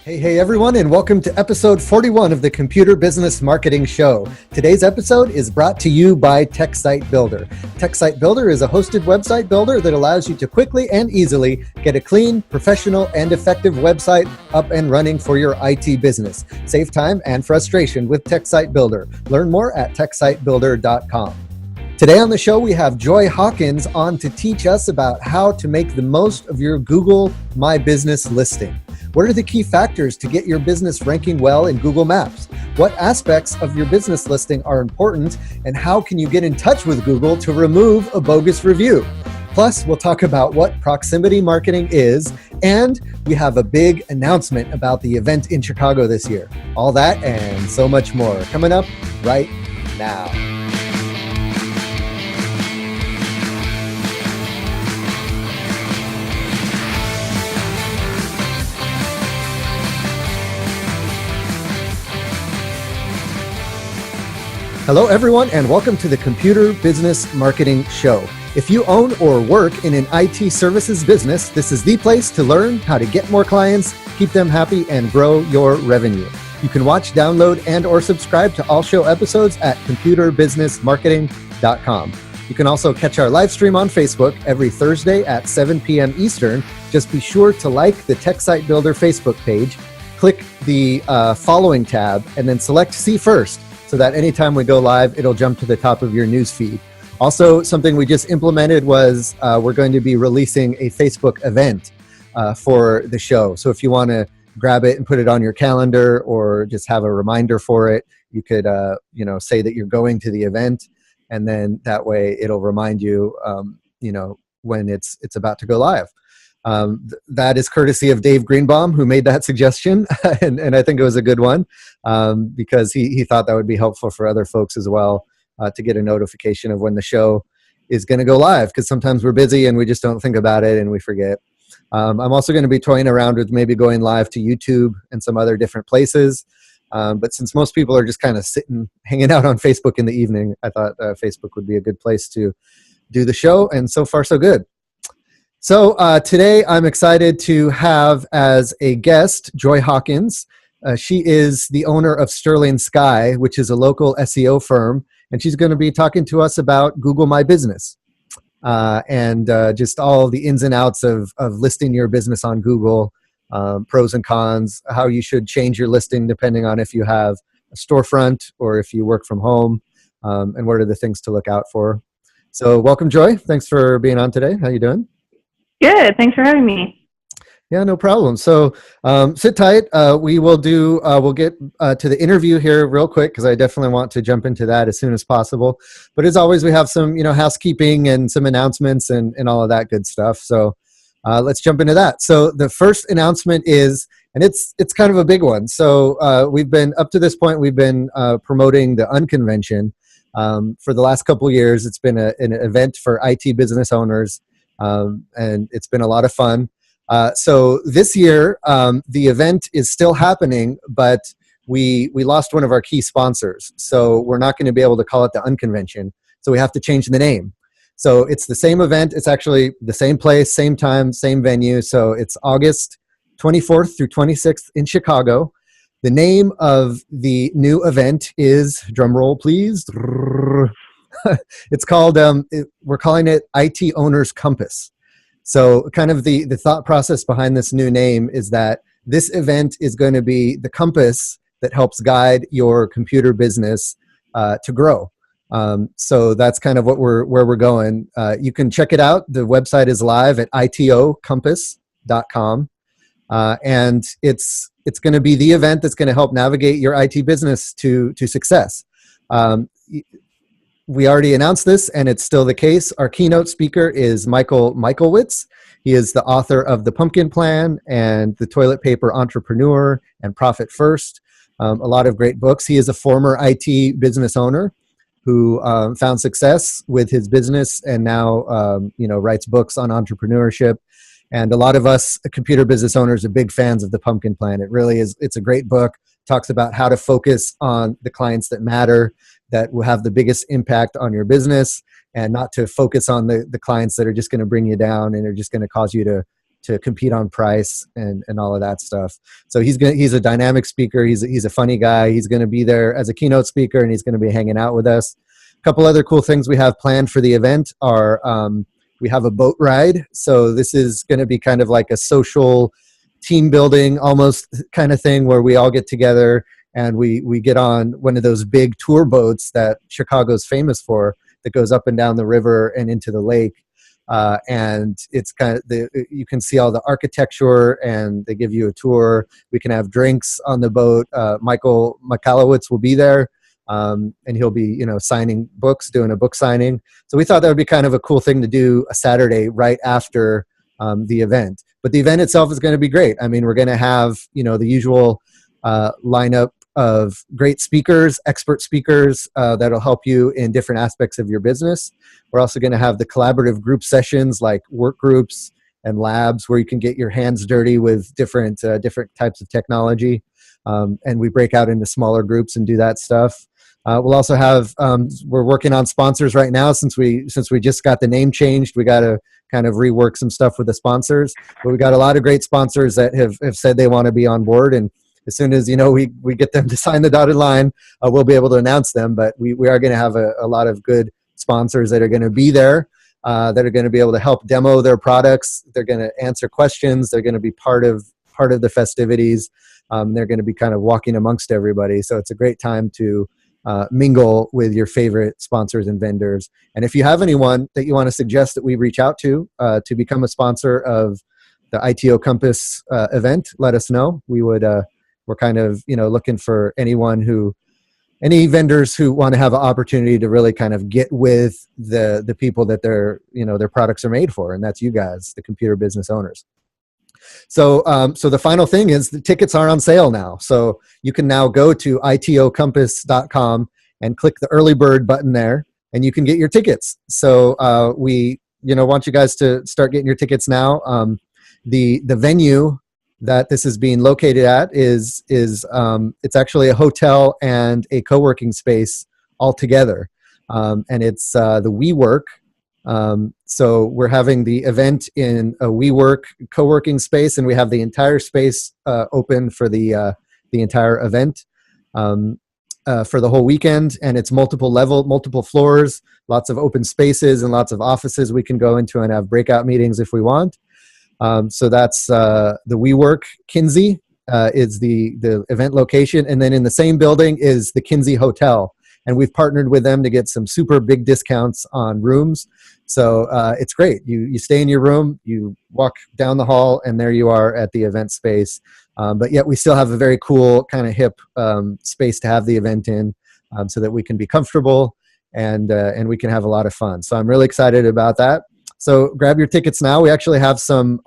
Hey everyone, and welcome to episode 41 of the Computer Business Marketing Show. Today's episode is brought to you by TechSite Builder. TechSite Builder is a hosted website builder that allows you to quickly and easily get a clean, professional, and effective website up and running for your IT business. Save time and frustration with TechSite Builder. Learn more at techsitebuilder.com. Today on the show, we have Joy Hawkins on to teach us about how to make the most of your Google My Business listing. What are the key factors to get your business ranking well in Google Maps? What aspects of your business listing are important, and how can you get in touch with Google to remove a bogus review? Plus, we'll talk about what proximity marketing is, and we have a big announcement about the event in Chicago this year. All that and so much more coming up right now. Hello, everyone, and welcome to the Computer Business Marketing Show. If you own or work in an IT services business, this is the place to learn how to get more clients, keep them happy, and grow your revenue. You can watch, download, and or subscribe to all show episodes at computerbusinessmarketing.com. You can also catch our live stream on Facebook every Thursday at 7 p.m. Eastern. Just be sure to like the TechSite Builder Facebook page, click the following tab, and then select See First, so that anytime we go live, it'll jump to the top of your news feed. Also, something we just implemented was we're going to be releasing a Facebook event for the show. So if you want to grab it and put it on your calendar or just have a reminder for it, you could say that you're going to the event, and then that way it'll remind you, when it's about to go live. That is courtesy of Dave Greenbaum, who made that suggestion, and I think it was a good one because he thought that would be helpful for other folks as well to get a notification of when the show is going to go live, because sometimes we're busy and we just don't think about it and we forget. I'm also going to be toying around with maybe going live to YouTube and some other different places, but since most people are just kind of hanging out on Facebook in the evening, I thought Facebook would be a good place to do the show, and so far so good. So today I'm excited to have as a guest Joy Hawkins. She is the owner of Sterling Sky, which is a local SEO firm, and she's going to be talking to us about Google My Business and just all of the ins and outs of listing your business on Google, pros and cons, how you should change your listing depending on if you have a storefront or if you work from home, and what are the things to look out for. So welcome, Joy. Thanks for being on today. How you doing? Good. Thanks for having me. Yeah, no problem. So sit tight. We'll get to the interview here real quick, because I definitely want to jump into that as soon as possible. But as always, we have some housekeeping and some announcements and all of that good stuff. So let's jump into that. So the first announcement is, and it's kind of a big one. So we've been, up to this point, we've been promoting the Unconvention. For the last couple of years, it's been an event for IT business owners. And it's been a lot of fun. So this year, the event is still happening, but we lost one of our key sponsors. So we're not going to be able to call it the Unconvention. So we have to change the name. So it's the same event. It's actually the same place, same time, same venue. So it's August 24th through 26th in Chicago. The name of the new event is, drum roll please, it's called, we're calling it IT Owner's Compass. So kind of the thought process behind this new name is that this event is going to be the compass that helps guide your computer business to grow. So that's kind of where we're going. You can check it out. The website is live at itocompass.com. And it's going to be the event that's going to help navigate your IT business to success. We already announced this, and it's still the case. Our keynote speaker is Michael Michalowicz. He is the author of The Pumpkin Plan and The Toilet Paper Entrepreneur and Profit First. A lot of great books. He is a former IT business owner who found success with his business and now writes books on entrepreneurship. And a lot of us computer business owners are big fans of The Pumpkin Plan. It really is. It's a great book. Talks about how to focus on the clients that matter, that will have the biggest impact on your business, and not to focus on the clients that are just going to bring you down and are just going to cause you to to compete on price and all of that stuff. So he's a dynamic speaker. He's a funny guy. He's going to be there as a keynote speaker, and he's going to be hanging out with us. A couple other cool things we have planned for the event are we have a boat ride. So this is going to be kind of like a social team building almost kind of thing where we all get together and we get on one of those big tour boats that Chicago's famous for that goes up and down the river and into the lake. And it's kind of you can see all the architecture, and they give you a tour. We can have drinks on the boat. Michael Michalowicz will be there. And he'll be, signing books, doing a book signing. So we thought that would be kind of a cool thing to do a Saturday right after the event. But the event itself is going to be great. I mean, we're going to have, the usual lineup of great speakers, expert speakers that'll help you in different aspects of your business. We're also going to have the collaborative group sessions like work groups and labs where you can get your hands dirty with different types of technology. And we break out into smaller groups and do that stuff. We'll also have, we're working on sponsors right now since we just got the name changed. We got to kind of rework some stuff with the sponsors. But we got a lot of great sponsors that have said they want to be on board. And as soon as, we get them to sign the dotted line, we'll be able to announce them. But we are going to have a lot of good sponsors that are going to be there, that are going to be able to help demo their products. They're going to answer questions. They're going to be part of the festivities. They're going to be kind of walking amongst everybody. So it's a great time to mingle with your favorite sponsors and vendors. And if you have anyone that you want to suggest that we reach out to become a sponsor of the ITO Compass event, let us know. We're kind of, looking for any vendors who want to have an opportunity to really kind of get with the people that their products are made for. And that's you guys, the computer business owners. So the final thing is the tickets are on sale now. So you can now go to itocompass.com and click the early bird button there, and you can get your tickets. So we want you guys to start getting your tickets now. The venue that this is being located at is it's actually a hotel and a co-working space all together, and it's the WeWork. So we're having the event in a WeWork co-working space, and we have the entire space open for the entire event for the whole weekend. And it's multiple floors, lots of open spaces, and lots of offices we can go into and have breakout meetings if we want. So that's the WeWork Kinsey is the event location, and then in the same building is the Kinsey Hotel. And we've partnered with them to get some super big discounts on rooms. So it's great. You stay in your room, you walk down the hall, and there you are at the event space. But yet we still have a very cool kind of hip space to have the event in, so that we can be comfortable and we can have a lot of fun. So I'm really excited about that. So grab your tickets now. We actually have some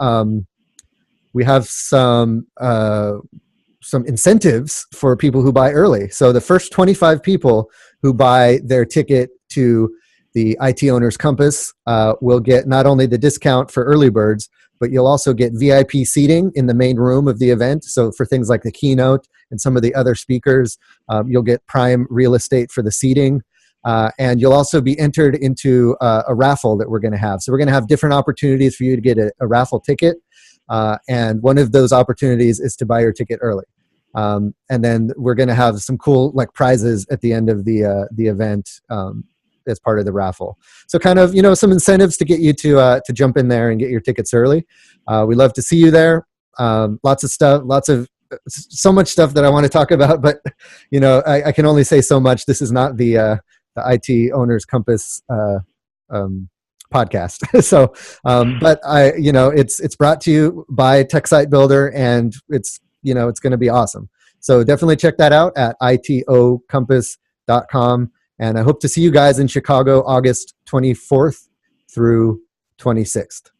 incentives for people who buy early. So the first 25 people who buy their ticket to the IT Owners Compass will get not only the discount for early birds, but you'll also get VIP seating in the main room of the event. So for things like the keynote and some of the other speakers, you'll get prime real estate for the seating. And you'll also be entered into a raffle that we're going to have. So we're going to have different opportunities for you to get a raffle ticket. And one of those opportunities is to buy your ticket early. And then we're going to have some cool prizes at the end of the event as part of the raffle. So kind of, some incentives to get you to jump in there and get your tickets early. We love to see you there. Lots of stuff, so much stuff that I want to talk about, but I can only say so much. This is not the IT Owners Compass podcast. So, but it's brought to you by Tech Site Builder, and it's going to be awesome. So definitely check that out at itocompass.com. And I hope to see you guys in Chicago, August 24th through 26th.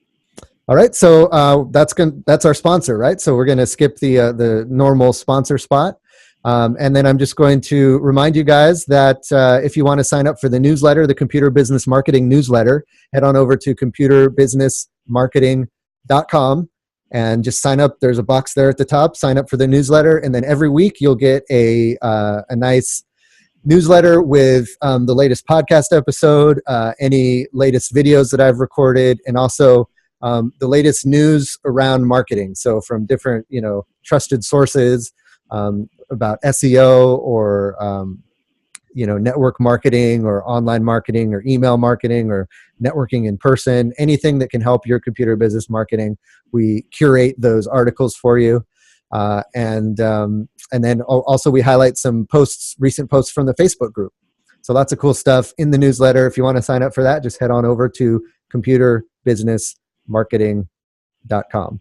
All right. So that's our sponsor, right? So we're going to skip the normal sponsor spot. And then I'm just going to remind you guys that if you want to sign up for the newsletter, the Computer Business Marketing newsletter, head on over to computerbusinessmarketing.com and just sign up. There's a box there at the top. Sign up for the newsletter, and then every week you'll get a nice newsletter with the latest podcast episode, any latest videos that I've recorded, and also the latest news around marketing. So from different, trusted sources about SEO or, network marketing or online marketing or email marketing or networking in person, anything that can help your computer business marketing. We curate those articles for you. And then also we highlight some recent posts from the Facebook group. So lots of cool stuff in the newsletter. If you want to sign up for that, just head on over to computerbusinessmarketing.com.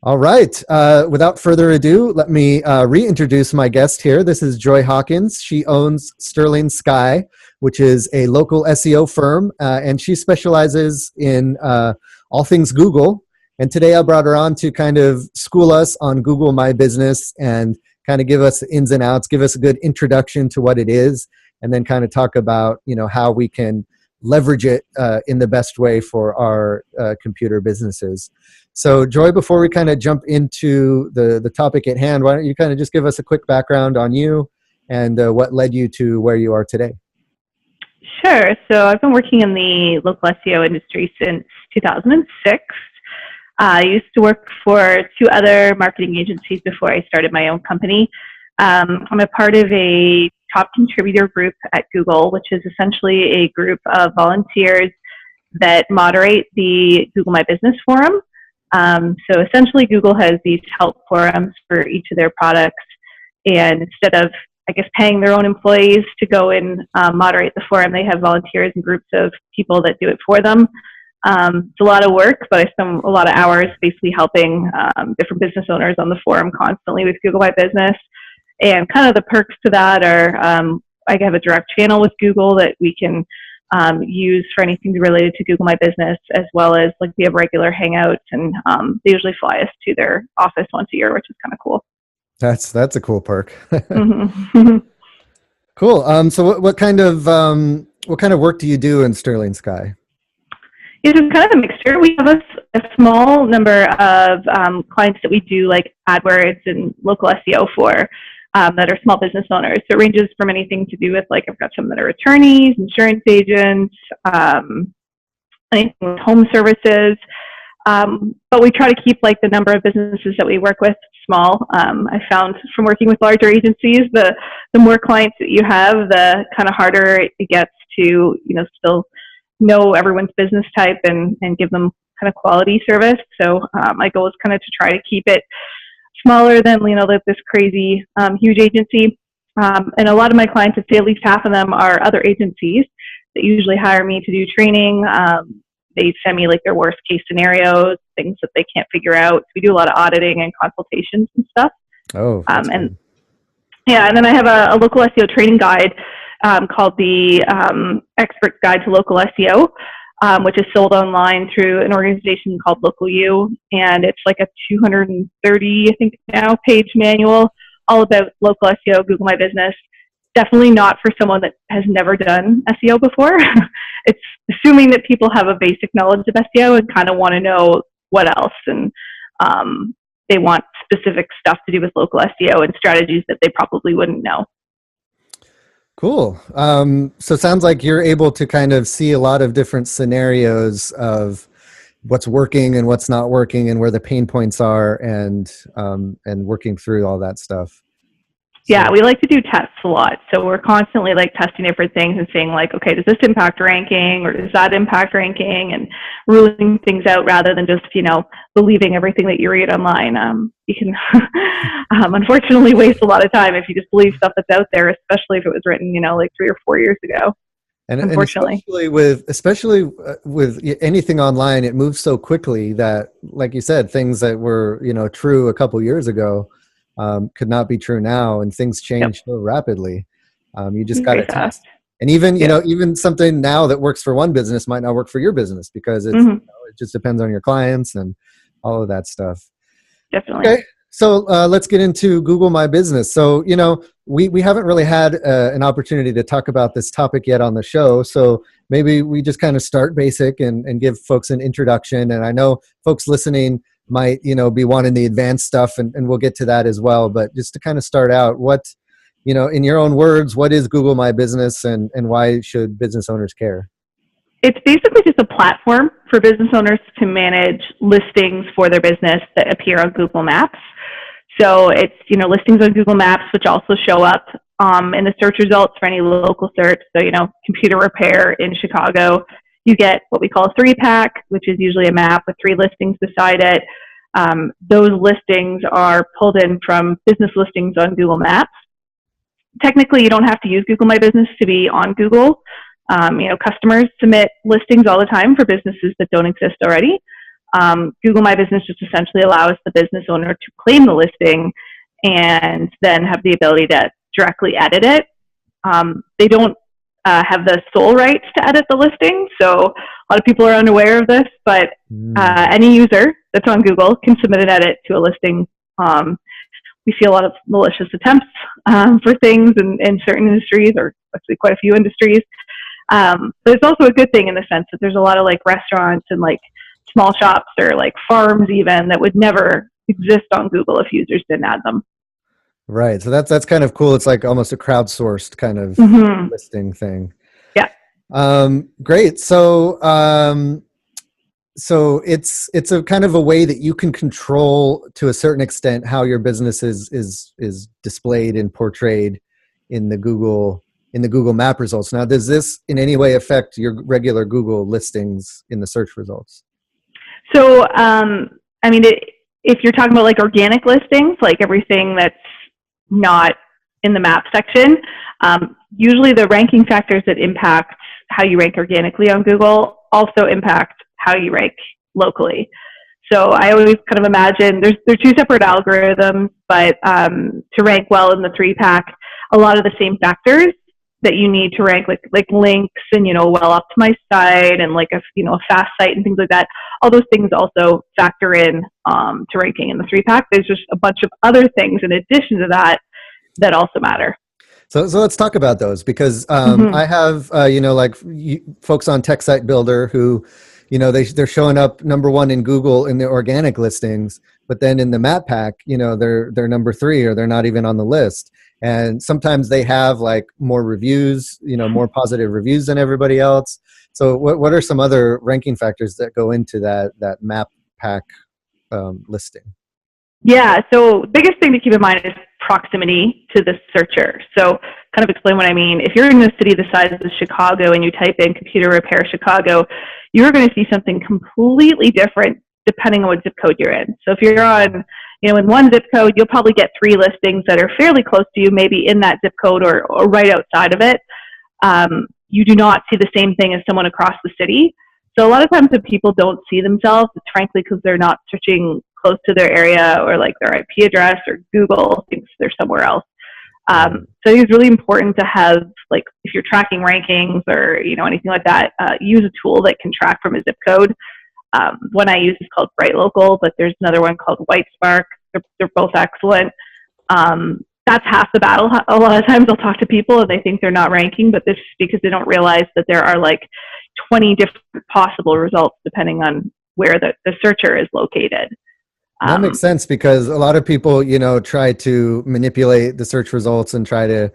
All right. Without further ado, let me reintroduce my guest here. This is Joy Hawkins. She owns Sterling Sky, which is a local SEO firm, and she specializes in all things Google. And today I brought her on to kind of school us on Google My Business and kind of give us the ins and outs, give us a good introduction to what it is, and then kind of talk about, how we can leverage it in the best way for our computer businesses. So Joy, before we kind of jump into the topic at hand, why don't you kind of just give us a quick background on you and what led you to where you are today? Sure. So I've been working in the local SEO industry since 2006. I used to work for 2 other marketing agencies before I started my own company. I'm a part of a top contributor group at Google, which is essentially a group of volunteers that moderate the Google My Business forum. So essentially Google has these help forums for each of their products, and instead of, paying their own employees to go and moderate the forum, they have volunteers and groups of people that do it for them. It's a lot of work, but I spend a lot of hours basically helping different business owners on the forum constantly with Google My Business. And kind of the perks to that are I have a direct channel with Google that we can use for anything related to Google My Business, as well as we have regular hangouts, and they usually fly us to their office once a year, which is kind of cool. That's a cool perk. Mm-hmm. Cool. So what kind of work do you do in Sterling Sky? It's kind of a mixture. We have a small number of clients that we do AdWords and local SEO for that are small business owners. So it ranges from anything to do with I've got some that are attorneys, insurance agents, anything with home services. But we try to keep the number of businesses that we work with small. I found from working with larger agencies, the more clients that you have, the kind of harder it gets to still know everyone's business type and give them kind of quality service. So my goal is kind of to try to keep it smaller than this crazy huge agency. And a lot of my clients, I'd say at least half of them, are other agencies that usually hire me to do training. They send me their worst case scenarios, things that they can't figure out. We do a lot of auditing and consultations and stuff. Oh, that's and cool. Yeah, and then I have a local SEO training guide called the Expert's Guide to Local SEO, which is sold online through an organization called Local U, and it's a 230, I think now, page manual all about local SEO, Google My Business. Definitely not for someone that has never done SEO before. It's assuming that people have a basic knowledge of SEO and kind of want to know what else, and they want specific stuff to do with local SEO and strategies that they probably wouldn't know. Cool. So it sounds like you're able to kind of see a lot of different scenarios of what's working and what's not working and where the pain points are, and working through all that stuff. Yeah, we like to do tests a lot. So we're constantly testing different things and saying okay, does this impact ranking or does that impact ranking, and ruling things out rather than just, believing everything that you read online. You can unfortunately waste a lot of time if you just believe stuff that's out there, especially if it was written, 3 or 4 years ago. And unfortunately, especially with anything online, it moves so quickly that, like you said, things that were, true a couple years ago, could not be true now, and things change so rapidly. You just got to test. And even, even something now that works for one business might not work for your business, because it's, it just depends on your clients and all of that stuff. Definitely. Okay. So let's get into Google My Business. So, we haven't really had an opportunity to talk about this topic yet on the show. So maybe we just kind of start basic and give folks an introduction. And I know folks listening might, be wanting the advanced stuff, and we'll get to that as well. But just to kind of start out, what, in your own words, what is Google My Business, and why should business owners care? It's basically just a platform for business owners to manage listings for their business that appear on Google Maps. So it's, listings on Google Maps, which also show up in the search results for any local search. So, computer repair in Chicago, you get what we call a 3-pack, which is usually a map with 3 listings beside it. Those listings are pulled in from business listings on Google Maps. Technically, you don't have to use Google My Business to be on Google. Customers submit listings all the time for businesses that don't exist already. Google My Business just essentially allows the business owner to claim the listing and then have the ability to directly edit it. They don't have the sole rights to edit the listing, so a lot of people are unaware of this, but any user that's on Google can submit an edit to a listing. We see a lot of malicious attempts for things in certain industries, or actually quite a few industries. But it's also a good thing in the sense that there's a lot of like restaurants and like small shops or like farms even that would never exist on Google if users didn't add them. Right. So that's kind of cool. It's like almost a crowdsourced kind of listing thing. Yeah. Great. So it's a kind of a way that you can control to a certain extent how your business is displayed and portrayed in the Google Map results. Now, does this in any way affect your regular Google listings in the search results? So, if you're talking about like organic listings, like everything that's not in the map section, usually the ranking factors that impact how you rank organically on Google also impact how you rank locally. So I always kind of imagine they're 2 separate algorithms, but to rank well in the 3-pack, a lot of the same factors that you need to rank, like links and well-optimized site and like a fast site and things like that. All those things also factor in to ranking in the 3-pack. There's just a bunch of other things in addition to that also matter. So let's talk about those, because I have folks on Tech Site Builder who they're showing up number 1 in Google in the organic listings, but then in the map pack they're number 3, or they're not even on the list. And sometimes they have like more reviews, more positive reviews than everybody else. So what are some other ranking factors that go into that map pack listing? Yeah, so biggest thing to keep in mind is proximity to the searcher. So kind of explain what I mean. If you're in a city the size of Chicago and you type in computer repair Chicago, you're going to see something completely different depending on what zip code you're in. So if you're on, in one zip code, you'll probably get 3 listings that are fairly close to you, maybe in that zip code or right outside of it. You do not see the same thing as someone across the city. So a lot of times when people don't see themselves, it's frankly because they're not searching close to their area or like their IP address, or Google thinks they're somewhere else. So it's really important to have, like, if you're tracking rankings or, anything like that, use a tool that can track from a zip code. One I use is called Bright Local, but there's another one called White Spark. They're both excellent. That's half the battle. A lot of times I'll talk to people and they think they're not ranking, but this is because they don't realize that there are like 20 different possible results depending on where the searcher is located. That makes sense, because a lot of people, try to manipulate the search results and try to,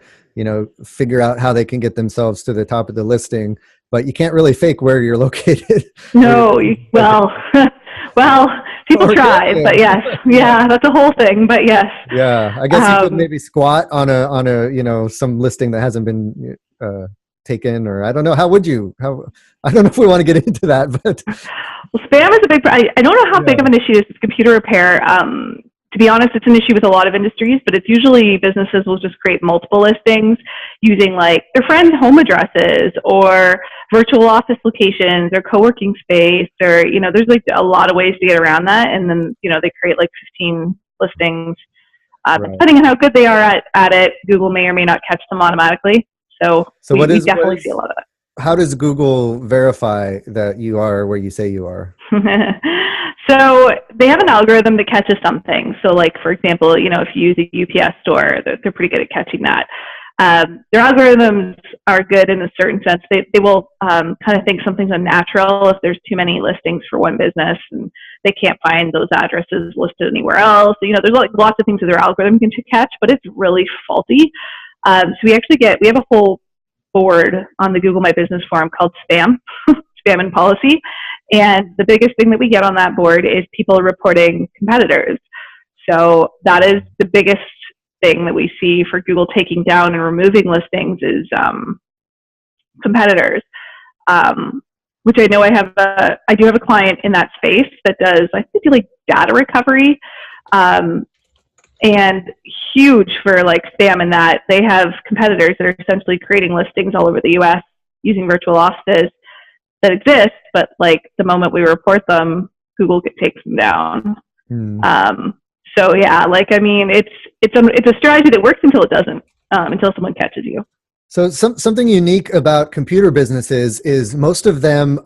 figure out how they can get themselves to the top of the listing, but you can't really fake where you're located. No, well, people try, but yes, yeah, that's a whole thing, but yes. Yeah, I guess you could maybe squat on a some listing that hasn't been taken, or I don't know. How would you? I don't know if we want to get into that, but well, spam is a big. I don't know how big of an issue is computer repair. To be honest, it's an issue with a lot of industries, but it's usually businesses will just create multiple listings using like their friends' home addresses or virtual office locations or co-working space, or, there's like a lot of ways to get around that. And then, they create like 15 listings. Right. Depending on how good they are at it, Google may or may not catch them automatically. So we definitely see a lot of it. How does Google verify that you are where you say you are? So they have an algorithm that catches something. So like, for example, if you use a UPS store, they're pretty good at catching that. Their algorithms are good in a certain sense. They will kind of think something's unnatural if there's too many listings for one business and they can't find those addresses listed anywhere else. There's like lots of things that their algorithm can catch, but it's really faulty. So we have a whole board on the Google My Business forum called Spam. spam and policy. And the biggest thing that we get on that board is people reporting competitors. So that is the biggest thing that we see for Google taking down and removing listings is competitors. Which I know I do have a client in that space that does, I think, like data recovery, and huge for like spam in that they have competitors that are essentially creating listings all over the US using virtual offices that exist, but like the moment we report them, Google takes them down. So yeah, like, I mean, it's a strategy that works until it doesn't, until someone catches you. So something unique about computer businesses is most of them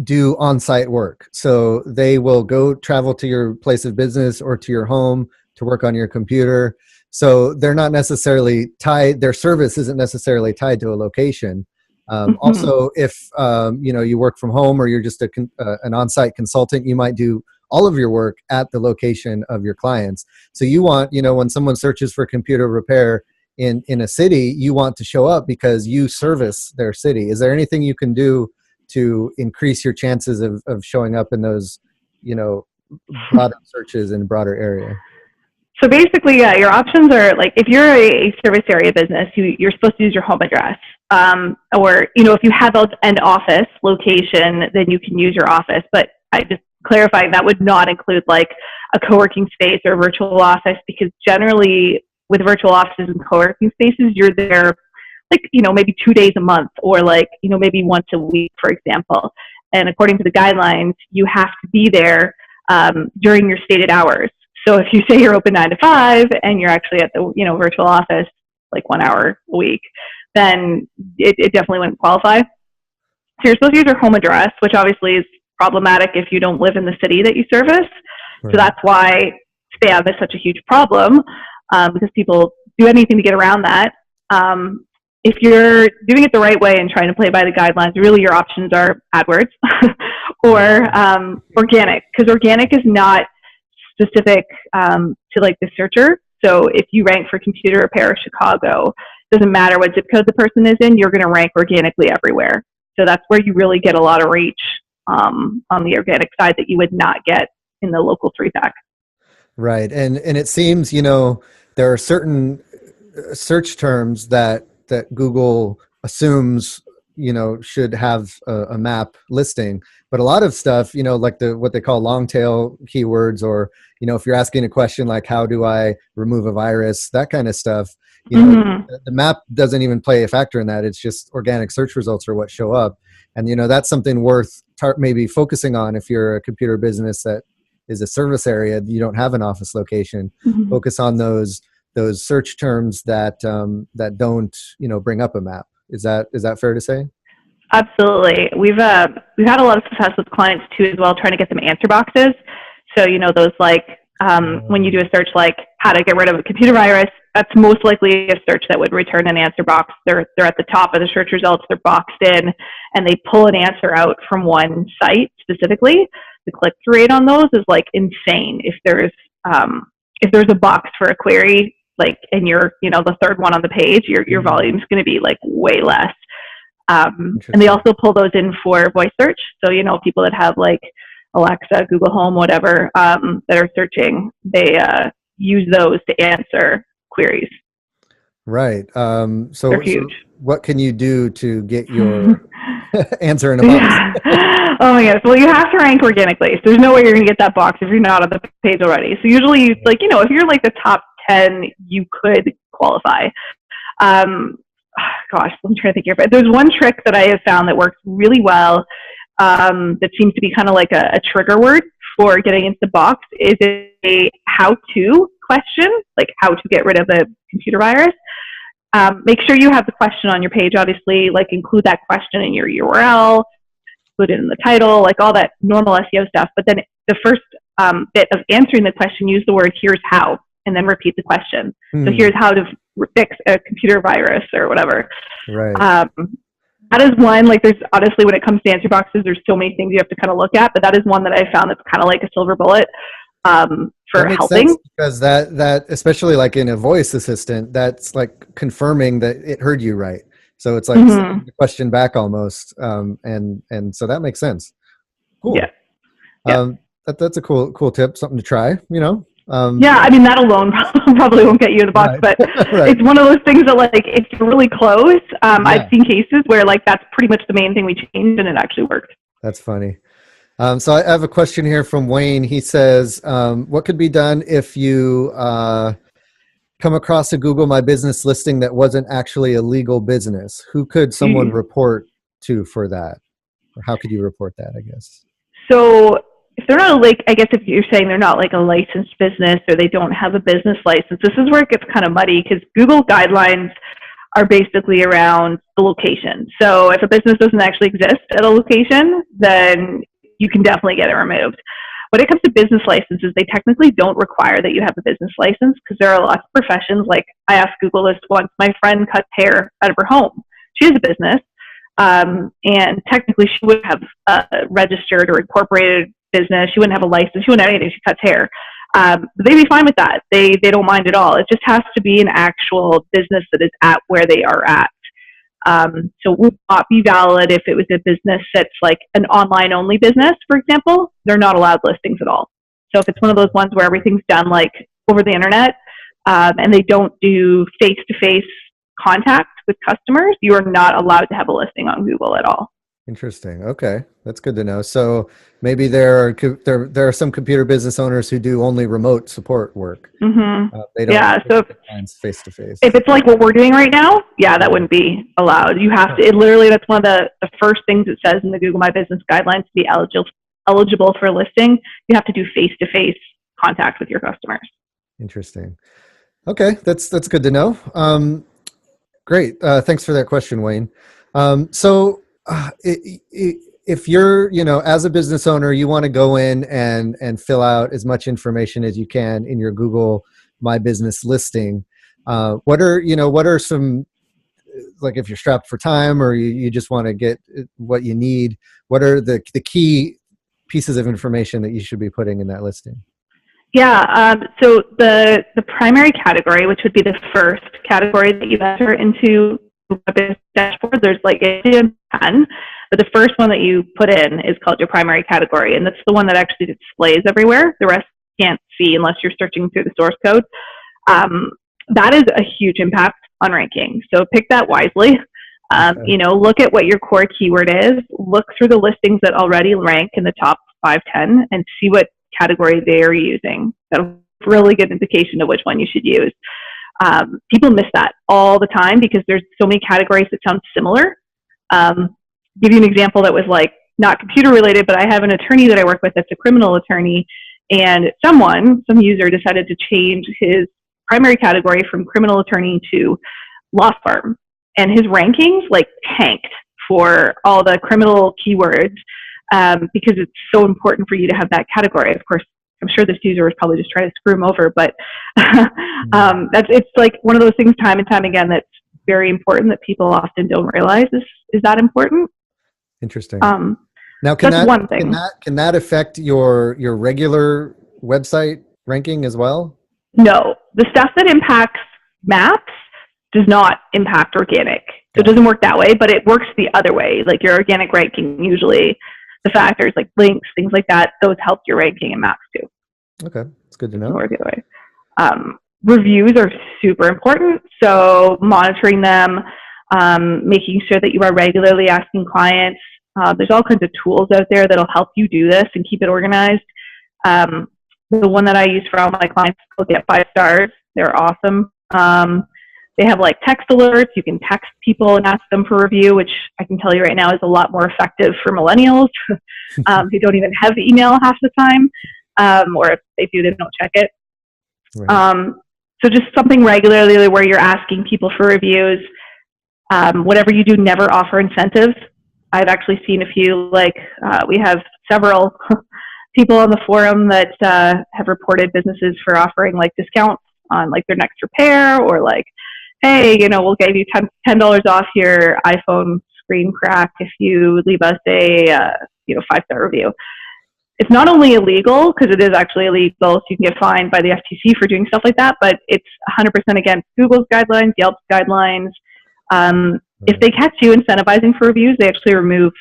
do on-site work. So they will go travel to your place of business or to your home to work on your computer. So they're not necessarily tied, their service isn't necessarily tied to a location. Also, if you work from home or you're just an on-site consultant, you might do all of your work at the location of your clients. So you want, when someone searches for computer repair in a city, you want to show up because you service their city. Is there anything you can do to increase your chances of showing up in those, broader searches in a broader area? So basically, yeah, your options are like, if you're a service area business, you're supposed to use your home address. Or, if you have an office location, then you can use your office. But I just clarifying that would not include like a co-working space or a virtual office, because generally with virtual offices and co-working spaces, you're there like, maybe 2 days a month, or like, maybe once a week, for example. And according to the guidelines, you have to be there during your stated hours. So if you say you're open 9 to 5 and you're actually at the, virtual office like 1 hour a week, then it definitely wouldn't qualify. So you're supposed to use your home address, which obviously is problematic if you don't live in the city that you service. Right. So that's why spam is such a huge problem, because people do anything to get around that. If you're doing it the right way and trying to play by the guidelines, really your options are AdWords or organic, because organic is not specific to like the searcher. So if you rank for computer repair Chicago, doesn't matter what zip code the person is in, you're going to rank organically everywhere. So that's where you really get a lot of reach on the organic side that you would not get in the local 3-pack. Right. And it seems, there are certain search terms that Google assumes, should have a map listing. But a lot of stuff, like what they call long tail keywords, or, if you're asking a question like, how do I remove a virus, that kind of stuff, the map doesn't even play a factor in that. It's just organic search results are what show up. And, that's something worth maybe focusing on if you're a computer business that is a service area, you don't have an office location. Focus on those search terms that don't, bring up a map. Is that fair to say? Absolutely. We've had a lot of success with clients too as well, trying to get them answer boxes. So, those like, when you do a search like how to get rid of a computer virus, that's most likely a search that would return an answer box. They're at the top of the search results, they're boxed in, and they pull an answer out from one site specifically. The click-through rate on those is like insane. If there's a box for a query, like, and you're, the third one on the page, your volume is going to be like way less. And they also pull those in for voice search. So, people that have like Alexa, Google Home, whatever, that are searching, they use those to answer queries. Right. So what can you do to get your answer in a box? Oh my gosh. Well, you have to rank organically. So there's no way you're going to get that box if you're not on the page already. So usually, like, if you're like the top 10, you could qualify. Gosh, I'm trying to think here. But there's one trick that I have found that works really well, that seems to be kind of like a trigger word for getting into the box, is a how-to question, like how to get rid of a computer virus. Make sure you have the question on your page, obviously, like include that question in your URL, put it in the title, like all that normal SEO stuff. But then the first bit of answering the question, use the word "here's how," and then repeat the question. So here's how to fix a computer virus or whatever. Right. That is one, like there's honestly, when it comes to answer boxes, there's so many things you have to kind of look at, but that is one that I found that's kind of like a silver bullet for helping. Because that, especially like in a voice assistant, that's like confirming that it heard you right. So it's like sending the question back almost. And so that makes sense. Cool. Yeah. Yeah. That's a cool tip, something to try, Yeah, I mean, that alone probably won't get you in the box, right. but Right. it's one of those things that, like, it's really close. Yeah. I've seen cases where, like, that's pretty much the main thing we changed, and it actually worked. That's funny. So I have a question here from Wayne. He says, what could be done if you come across a Google My Business listing that wasn't actually a legal business? Who could someone report to for that? Or how could you report that, I guess? So if they're not I guess if you're saying they're not like a licensed business or they don't have a business license, this is where it gets kind of muddy because Google guidelines are basically around the location. So if a business doesn't actually exist at a location, then you can definitely get it removed. When it comes to business licenses, they technically don't require that you have a business license because there are lots of professions. Like I asked Google this once, my friend cuts hair out of her home. She has a business, and technically she would have a registered or incorporated business. She wouldn't have a license. She wouldn't have anything. She cuts hair. They'd be fine with that. They don't mind at all. It just has to be an actual business that is at where they are at. So it would not be valid if it was a business that's like an online only business, for example. They're not allowed listings at all. So if it's one of those ones where everything's done like over the internet, and they don't do face-to-face contact with customers, you are not allowed to have a listing on Google at all. Interesting. Okay, that's good to know. So maybe there are some computer business owners who do only remote support work. They don't so face to face. If it's like what we're doing right now, that wouldn't be allowed. You have to. It literally, that's one of the first things it says in the Google My Business guidelines to be eligible for a listing. You have to do face to face contact with your customers. Interesting. Okay, that's good to know. Great. Thanks for that question, Wayne. If you're, as a business owner, you want to go in and fill out as much information as you can in your Google My Business listing, what are some, like if you're strapped for time or you just want to get what you need, what are the key pieces of information that you should be putting in that listing? Yeah, so the primary category, which would be the first category that you enter into a business dashboard, there's like 10, but the first one that you put in is called your primary category, and that's the one that actually displays everywhere. The rest you can't see unless you're searching through the source code. That is a huge impact on ranking, so pick that wisely. Look at what your core keyword is, look through the listings that already rank in the top 5-10 and see what category they are using. That'll really good indication of which one you should use. People miss that all the time because there's so many categories that sound similar. Give you an example that was like not computer related, but I have an attorney that I work with that's a criminal attorney, and some user decided to change his primary category from criminal attorney to law firm, and his rankings like tanked for all the criminal keywords because it's so important for you to have that category. Of course, I'm sure this user was probably just trying to screw him over, but it's like one of those things time and time again that's very important that people often don't realize is that important. Interesting. Now, can that affect your regular website ranking as well? No, the stuff that impacts maps does not impact organic. So it doesn't work that way, but it works the other way. Like your organic ranking, usually the factors like links, things like that, those help your ranking in maps too. Okay, it's good to know. Or the other way. Reviews are super important. So monitoring them, making sure that you are regularly asking clients. There's all kinds of tools out there that'll help you do this and keep it organized. The one that I use for all my clients will get 5 stars. They're awesome. They have like text alerts. You can text people and ask them for review, which I can tell you right now is a lot more effective for millennials who don't even have email half the time. Or if they do, they don't check it. Right. So just something regularly where you're asking people for reviews. Whatever you do, never offer incentives. I've actually seen a few, we have several people on the forum that have reported businesses for offering like discounts on like their next repair, or like, hey, we'll give you $10 off your iPhone screen crack if you leave us a 5-star review. It's not only illegal, because it is actually illegal, so you can get fined by the FTC for doing stuff like that, but it's 100% against Google's guidelines, Yelp's guidelines. If they catch you incentivizing for reviews, they actually remove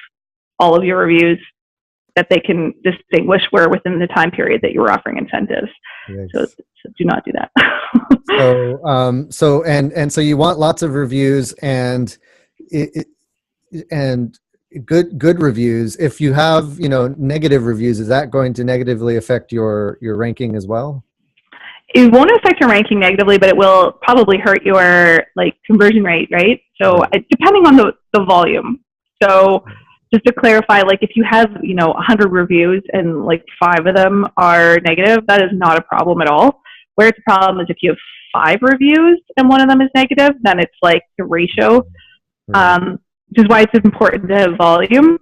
all of your reviews that they can distinguish were within the time period that you were offering incentives. So do not do that. So you want lots of reviews and good reviews. If you have, negative reviews, is that going to negatively affect your ranking as well? It won't affect your ranking negatively, but it will probably hurt your conversion rate, right? So depending on the volume. So just to clarify, if you have 100 reviews and 5 of them are negative, that is not a problem at all. Where it's a problem is if you have 5 reviews and one of them is negative, then it's the ratio, which is why it's important to have volume.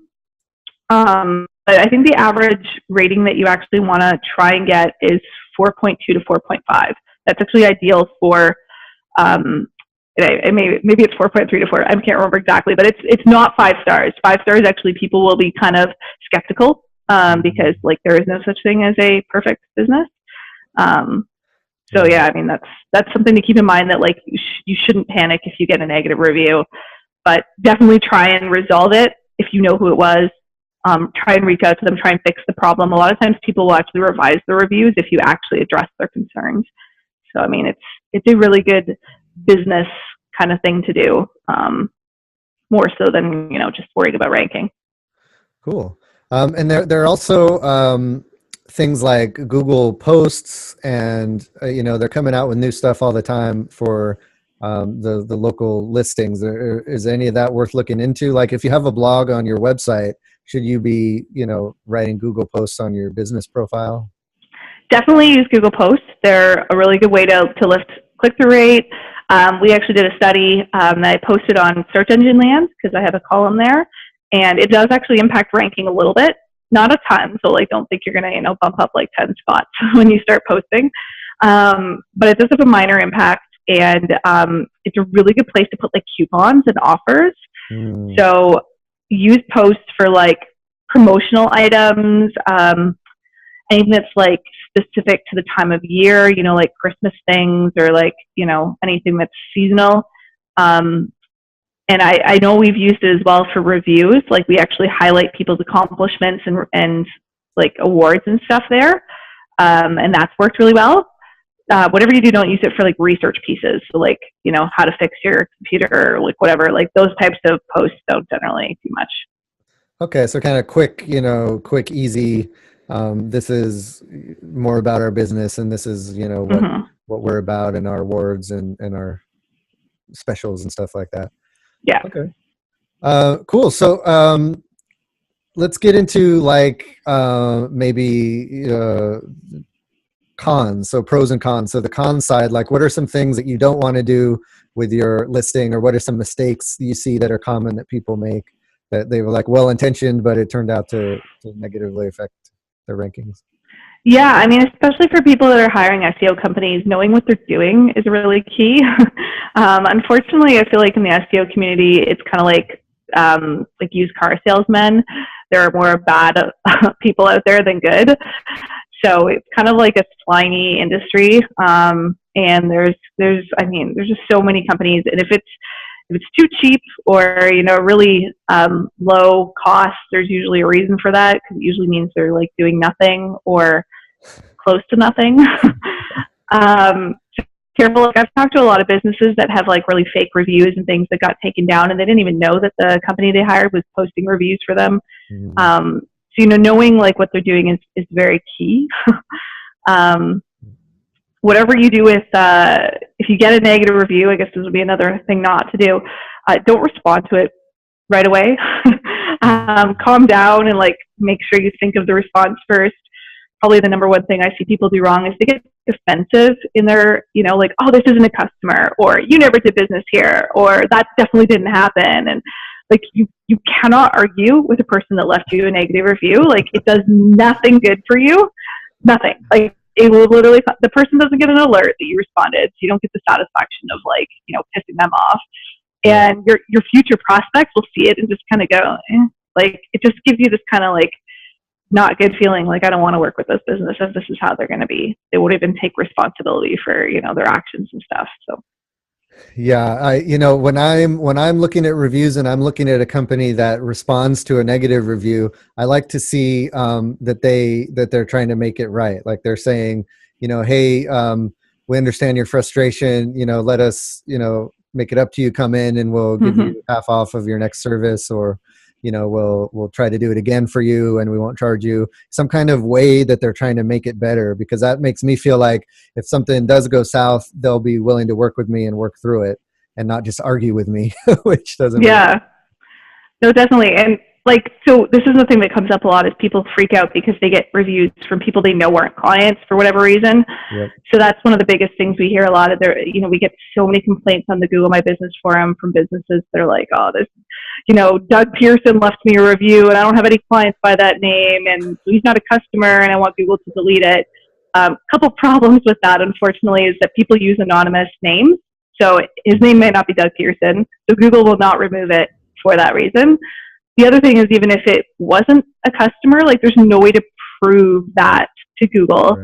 But I think the average rating that you actually want to try and get is 4.2 to 4.5. That's actually ideal for, maybe it's 4.3 to 4. I can't remember exactly, but it's not 5 stars. 5 stars, actually, people will be kind of skeptical because there is no such thing as a perfect business. So yeah, I mean, that's something to keep in mind, that you shouldn't panic if you get a negative review, but definitely try and resolve it if you know who it was. Try and reach out to them, try and fix the problem. A lot of times people will actually revise the reviews if you actually address their concerns. So, I mean, it's a really good business kind of thing to do, more so than, just worried about ranking. Cool. And there are also things like Google Posts, and, they're coming out with new stuff all the time for the local listings. Is any of that worth looking into? Like, if you have a blog on your website, should you be, writing Google Posts on your business profile? Definitely use Google Posts. They're a really good way to lift click-through rate. We actually did a study that I posted on Search Engine Land because I have a column there, and it does actually impact ranking a little bit, not a ton. So don't think you're going to bump up 10 spots when you start posting, but it does have a minor impact, and it's a really good place to put coupons and offers. So use posts for promotional items, anything that's specific to the time of year, Christmas things, or anything that's seasonal. And I know we've used it as well for reviews. We actually highlight people's accomplishments and awards and stuff there. And that's worked really well. Whatever you do, don't use it for research pieces. So how to fix your computer, or whatever, those types of posts don't generally do much. Okay. So kind of quick, quick, easy. This is more about our business, and this is, what we're about, and our awards and our specials and stuff like that. Yeah. Okay. Cool. So, let's get into maybe, cons. So pros and cons. So the con side, what are some things that you don't want to do with your listing, or what are some mistakes you see that are common that people make, that they were well-intentioned, but it turned out to negatively affect their rankings? Yeah, I mean, especially for people that are hiring SEO companies, knowing what they're doing is really key. Unfortunately, I feel in the SEO community, it's kind of like used car salesmen. There are more bad people out there than good. So it's kind of like a slimy industry. And there's just so many companies, and if it's too cheap or, really low cost, there's usually a reason for that, because it usually means they're doing nothing or close to nothing. Careful. I've talked to a lot of businesses that have really fake reviews and things that got taken down, and they didn't even know that the company they hired was posting reviews for them. So, knowing what they're doing is very key. Whatever you do with, if you get a negative review, I guess this would be another thing not to do. Don't respond to it right away. Calm down and make sure you think of the response first. Probably the number one thing I see people do wrong is they get defensive in their, oh, this isn't a customer, or you never did business here, or that definitely didn't happen. And you cannot argue with a person that left you a negative review. It does nothing good for you. Nothing. It will literally, the person doesn't get an alert that you responded, so you don't get the satisfaction of pissing them off, and your future prospects will see it and just kind of go, it just gives you this kind of not good feeling, I don't want to work with this business if this is how they're going to be. They won't even take responsibility for their actions and stuff. So Yeah, when I'm looking at reviews and I'm looking at a company that responds to a negative review, I like to see that they're trying to make it right. Like they're saying, hey, we understand your frustration. Let us, make it up to you. Come in and we'll give Hmm. you half off of your next service, or we'll try to do it again for you, and we won't charge you. Some kind of way that they're trying to make it better, because that makes me feel like if something does go south, they'll be willing to work with me and work through it and not just argue with me, which doesn't make Yeah. No, definitely. And like, so this is the thing that comes up a lot is people freak out because they get reviews from people they know aren't clients for whatever reason. Yep. So that's one of the biggest things we hear a lot of there. We get so many complaints on the Google My Business forum from businesses. They're like, oh, this, Doug Pearson left me a review and I don't have any clients by that name and he's not a customer and I want Google to delete it. Couple problems with that, unfortunately, is that people use anonymous names. So his name may not be Doug Pearson. So Google will not remove it for that reason. The other thing is, even if it wasn't a customer, like there's no way to prove that to Google.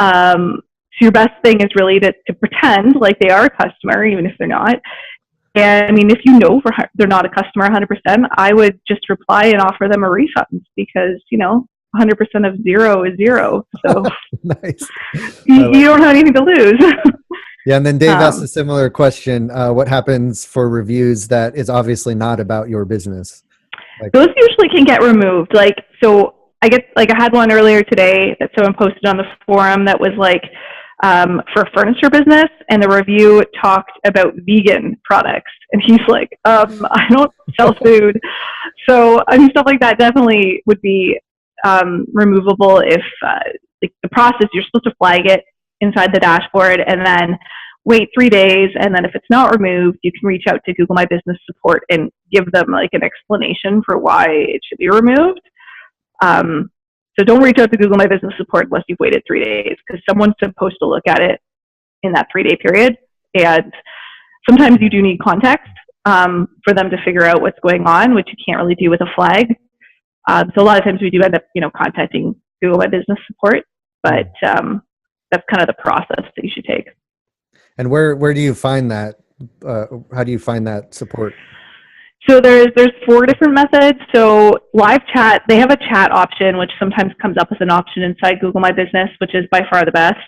Right. So your best thing is really to pretend like they are a customer, even if they're not. And I mean, if you know they're not a customer 100%, I would just reply and offer them a refund because, 100% of zero is zero. So Nice. you don't have anything to lose. Yeah, and then Dave asked a similar question. What happens for reviews that is obviously not about your business? Those usually can get removed. So I had one earlier today that someone posted on the forum that was for a furniture business, and the review talked about vegan products. And he's like, I don't sell food. So I mean, stuff like that definitely would be removable if the process, you're supposed to flag it inside the dashboard and then wait 3 days. And then if it's not removed, you can reach out to Google My Business support and give them an explanation for why it should be removed. So don't reach out to Google My Business support unless you've waited 3 days, because someone's supposed to look at it in that 3-day period. And sometimes you do need context for them to figure out what's going on, which you can't really do with a flag. So a lot of times we do end up, contacting Google My Business support, but that's kind of the process that you should take. And where do you find that? How do you find that support? So there's 4 different methods. So live chat, they have a chat option, which sometimes comes up as an option inside Google My Business, which is by far the best.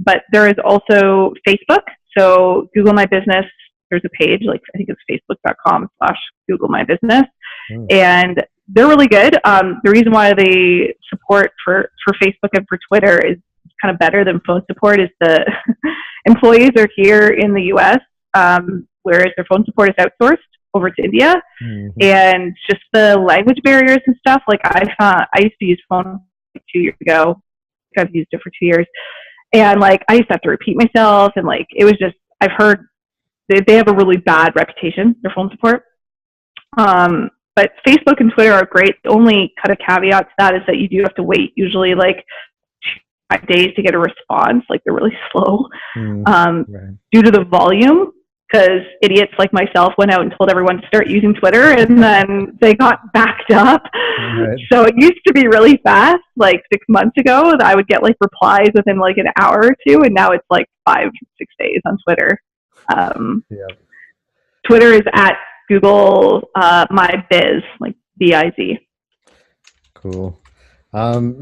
But there is also Facebook. So Google My Business, there's a page, I think it's facebook.com/Google My Business. And they're really good. The reason why they support for Facebook and for Twitter is kind of better than phone support is the employees are here in the US, whereas their phone support is outsourced over to India. And just the language barriers and stuff. I used to use phone 2 years ago. I've used it for 2 years. And I used to have to repeat myself. And it was just, I've heard they have a really bad reputation, their phone support. But Facebook and Twitter are great. The only kind of caveat to that is that you do have to wait usually 5 days to get a response. They're really slow due to the volume, because idiots like myself went out and told everyone to start using Twitter, and then they got backed up. Right. So it used to be really fast. 6 months ago, I would get replies within an hour or two, and now it's 5-6 days on Twitter. Twitter is at Google My Biz, BIZ. Cool.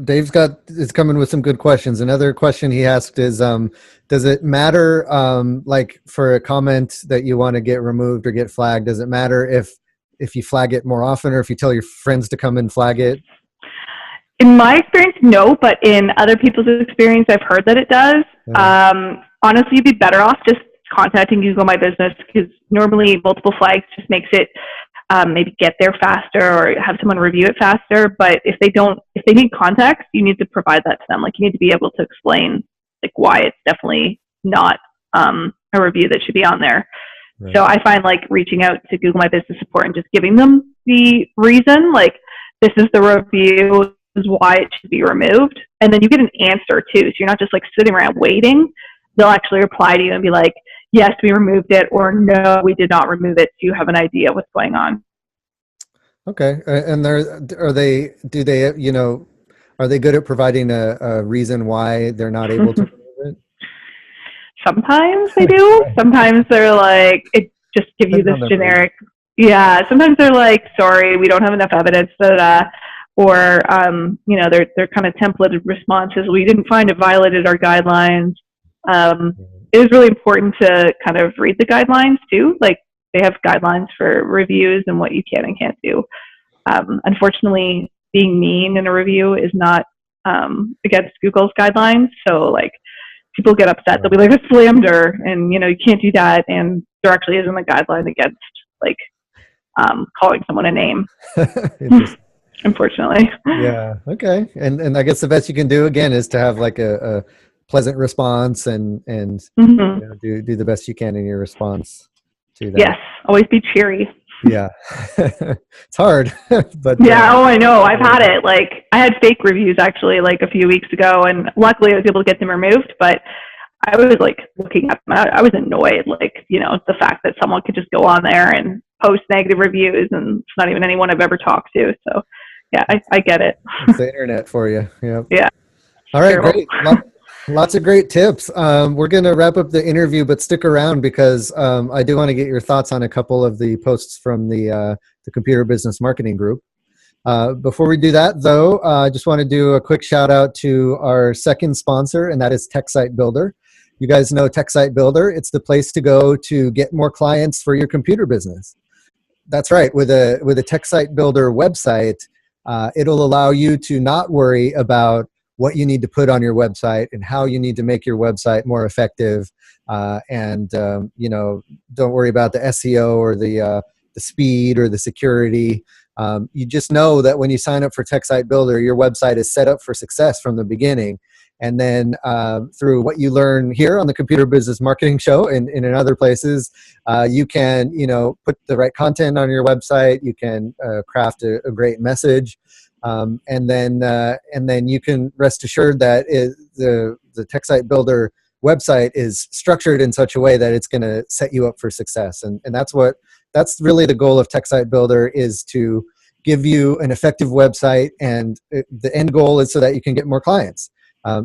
Dave's is coming with some good questions. Another question he asked is, does it matter, for a comment that you want to get removed or get flagged, does it matter if you flag it more often or if you tell your friends to come and flag it? In my experience, no, but in other people's experience, I've heard that it does. Honestly, you'd be better off just contacting Google My Business, because normally multiple flags just makes it maybe get there faster or have someone review it faster. But if they need context, you need to provide that to them. You need to be able to explain why it's definitely not a review that should be on there. Right. So I find reaching out to Google My Business support and just giving them the reason, this is the review, this is why it should be removed. And then you get an answer too. So you're not just sitting around waiting. They'll actually reply to you and be like, yes, we removed it, or no, we did not remove it. Do you have an idea what's going on? Okay. And are they good at providing a reason why they're not able to remove it? Sometimes they do. Right. Sometimes they're like, it just gives you Depends this on the mood. generic. Yeah. Sometimes they're like, sorry, we don't have enough evidence. Da, da, da. Or, they're kind of templated responses. We didn't find it violated our guidelines. Um, it is really important to kind of read the guidelines too. Like they have guidelines for reviews and what you can and can't do. Unfortunately, being mean in a review is not against Google's guidelines. So like people get upset. They'll be like, "I slammed her," and you can't do that. And there actually isn't a guideline against like calling someone a name. Interesting. Unfortunately. Yeah. Okay. And I guess the best you can do again is to have like a pleasant response and Mm-hmm. do the best you can in your response to Yes. that. Always be cheery. Yeah. It's hard, but Yeah, oh, I know. I've had it. Like, I had fake reviews actually, like a few weeks ago, and luckily I was able to get them removed. But I was like looking at them, I was annoyed, like, the fact that someone could just go on there and post negative reviews, and it's not even anyone I've ever talked to. So, yeah, I get it. it's the internet for you. Yeah. Yeah. All right, Terrible. great. Lots of great tips. We're going to wrap up the interview, but stick around because I do want to get your thoughts on a couple of the posts from the Computer Business Marketing Group. Before we do that, though, I just want to do a quick shout out to our second sponsor, and that is TechSite Builder. You guys know TechSite Builder. It's the place to go to get more clients for your computer business. That's right. With a TechSite Builder website, it'll allow you to not worry about what you need to put on your website and how you need to make your website more effective. Don't worry about the SEO or the speed or the security. You just know that when you sign up for TechSite Builder, your website is set up for success from the beginning. And then through what you learn here on the Computer Business Marketing Show and in other places, you can put the right content on your website. You can craft a great message. And then you can rest assured that the TechSite Builder website is structured in such a way that it's going to set you up for success. And that's really the goal of TechSite Builder, is to give you an effective website, and the end goal is so that you can get more clients.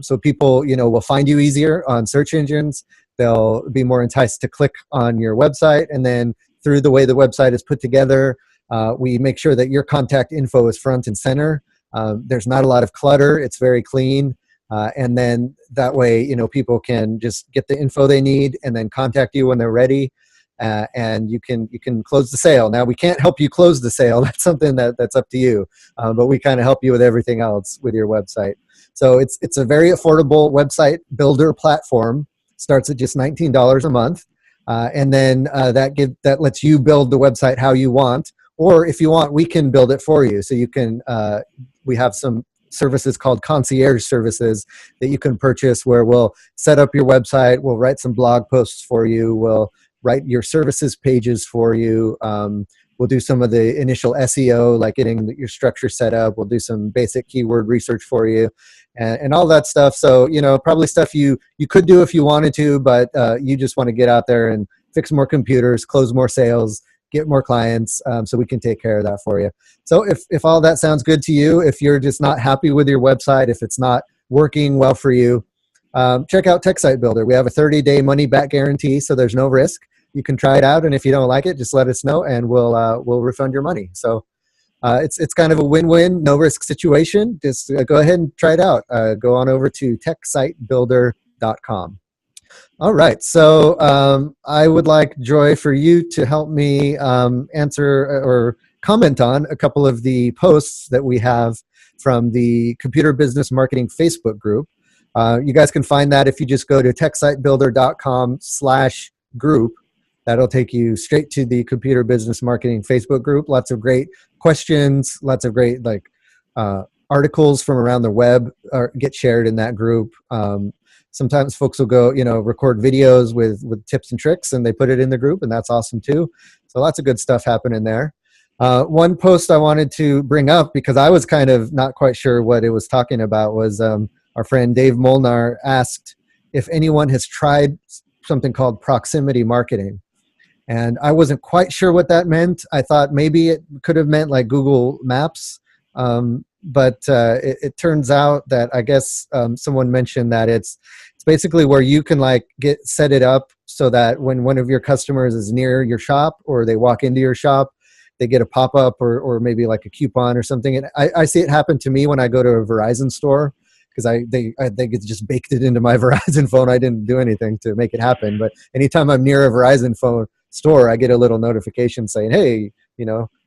So people will find you easier on search engines. They'll be more enticed to click on your website, and then through the way the website is put together, we make sure that your contact info is front and center. There's not a lot of clutter. It's very clean. And then that way, people can just get the info they need and then contact you when they're ready. And you can close the sale. Now, we can't help you close the sale. That's something that's up to you. But we kind of help you with everything else with your website. So it's a very affordable website builder platform. Starts at just $19 a month. And then that lets you build the website how you want. Or if you want, we can build it for you. So you can, we have some services called concierge services that you can purchase, where we'll set up your website, we'll write some blog posts for you, we'll write your services pages for you, we'll do some of the initial SEO, like getting your structure set up, we'll do some basic keyword research for you, and all that stuff. So, probably stuff you could do if you wanted to, but you just want to get out there and fix more computers, close more sales, get more clients, so we can take care of that for you. So if all that sounds good to you, if you're just not happy with your website, if it's not working well for you, check out TechSite Builder. We have a 30-day money-back guarantee, so there's no risk. You can try it out, and if you don't like it, just let us know, and we'll refund your money. So it's kind of a win-win, no-risk situation. Just go ahead and try it out. Go on over to techsitebuilder.com. All right. So I would like, Joy, for you to help me answer or comment on a couple of the posts that we have from the Computer Business Marketing Facebook group. You guys can find that if you just go to techsitebuilder.com/group. That'll take you straight to the Computer Business Marketing Facebook group. Lots of great questions, lots of great articles from around the web get shared in that group. Sometimes folks will go, record videos with tips and tricks, and they put it in the group, and that's awesome too. So lots of good stuff happening there. One post I wanted to bring up, because I was kind of not quite sure what it was talking about, was our friend Dave Molnar asked if anyone has tried something called proximity marketing. And I wasn't quite sure what that meant. I thought maybe it could have meant like Google Maps. But it turns out that I guess someone mentioned that it's It's basically where you can like set it up so that when one of your customers is near your shop or they walk into your shop, they get a pop-up or maybe like a coupon or something. And I see it happen to me when I go to a Verizon store, because I think it's just baked it into my Verizon phone. I didn't do anything to make it happen. But anytime I'm near a Verizon phone store, I get a little notification saying, hey,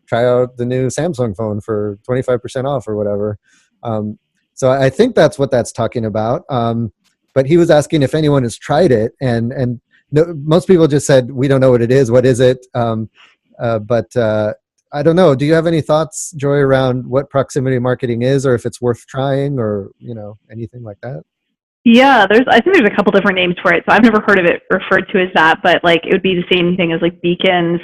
try out the new Samsung phone for 25% off or whatever. So I think that's what that's talking about. But he was asking if anyone has tried it, and no, most people just said, we don't know what it is. What is it? But I don't know. Do you have any thoughts, Joy, around what proximity marketing is, or if it's worth trying, or anything like that? Yeah, I think there's a couple different names for it. So I've never heard of it referred to as that, but like it would be the same thing as like beacons,